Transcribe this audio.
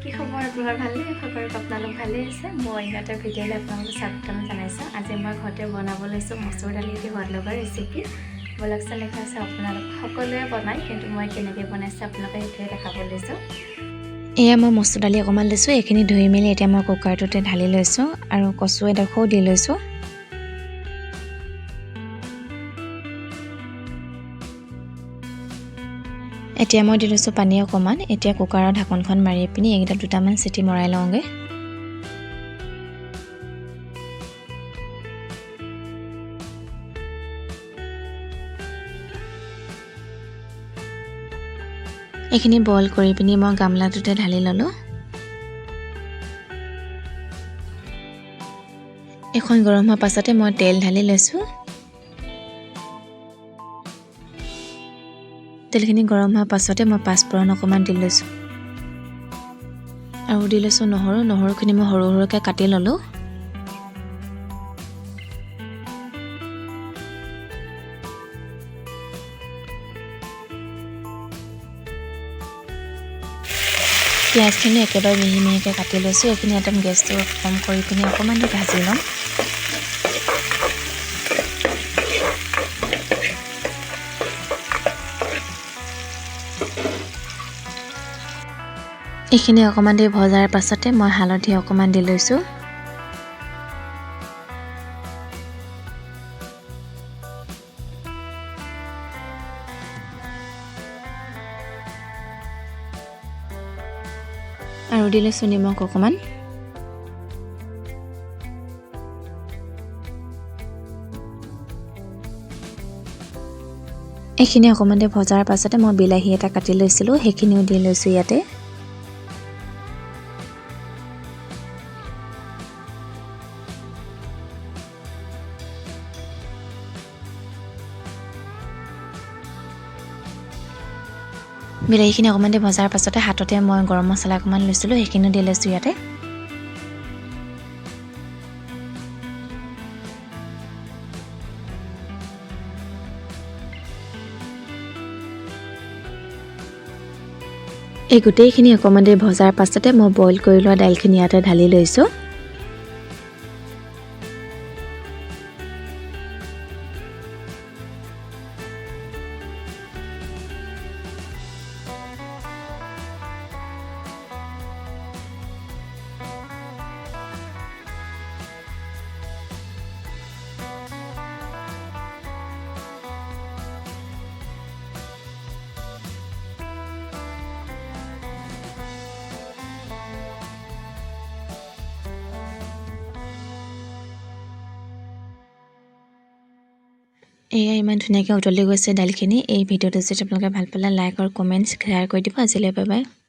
কি খবৰ আপোনাৰ ভালেই খবৰ আপোনালোক ভালেই আছে মই অন্য এটা ভিডিঅ'লৈ আপোনালোকক স্বাগতম জনাইছোঁ আজি মই ঘৰতে বনাব লৈছোঁ মচুৰ দালি দি সোৱাদ লগা ৰেচিপি বলকচোন দেখা আছে আপোনালোক সকলোৱে বনায় কিন্তু মই কেনেকৈ বনাইছোঁ আপোনালোকে সেইটোৱে দেখাব লৈছোঁ এয়া মই মচুৰ দালি অকণমান লৈছোঁ এইখিনি ধুই মেলি এতিয়া মই কুকাৰটোতে ঢালি লৈছোঁ আৰু কচু এডোখৰো দি লৈছোঁ এতিয়া মই দি লৈছোঁ পানী অকণমান এতিয়া কুকাৰৰ ঢাকনখন মাৰি পিনি এইকেইটা দুটামান চিটি মৰাই লওঁগে এইখিনি বইল কৰি পিনি মই গামলাটোতে ঢালি ল'লোঁ এখন গৰম হোৱাৰ পাছতে মই তেল ঢালি লৈছোঁ তেলখিনি গৰম হোৱাৰ পাছতে মই পাঁচফোৰণ অকণমান দি লৈছোঁ আৰু দি লৈছোঁ নহৰুখিনি মই সৰু সৰুকৈ কাটি ল'লোঁ পিঁয়াজখিনি একেবাৰে মিহি মিহিকৈ কাটি লৈছোঁ এইখিনি একদম গেছটো কম কৰি পিনি অকণমান দি ভাজি ল'ম এইখিনি অকণমান দি ভজাৰ পাছতে মই হালধি অকণমান দি লৈছোঁ আৰু দি লৈছোঁ নিমখ অকণমান এইখিনি অকণমান দি ভজাৰ পাছতে মই বিলাহী এটা কাটি লৈছিলোঁ সেইখিনিও দি লৈছোঁ ইয়াতে বিলাহীখিনি অকণমান দি ভজাৰ পাছতে হাততে মই গৰম মছলা অকণমান লৈছিলোঁ সেইখিনিও দি লৈছোঁ ইয়াতে এই গোটেইখিনি অকণমান দি ভজাৰ পাছতে মই বইল কৰি লোৱা দাইলখিনি ইয়াতে ঢালি লৈছোঁ এয়া ইমান ধুনীয়াকৈ উতলি গৈছে দাইলখিনি এই ভিডিঅ'টো যদি আপোনালোকে ভাল পালে লাইক আৰু কমেণ্টছ শ্বেয়াৰ কৰি দিব আজিলৈ বাই বাই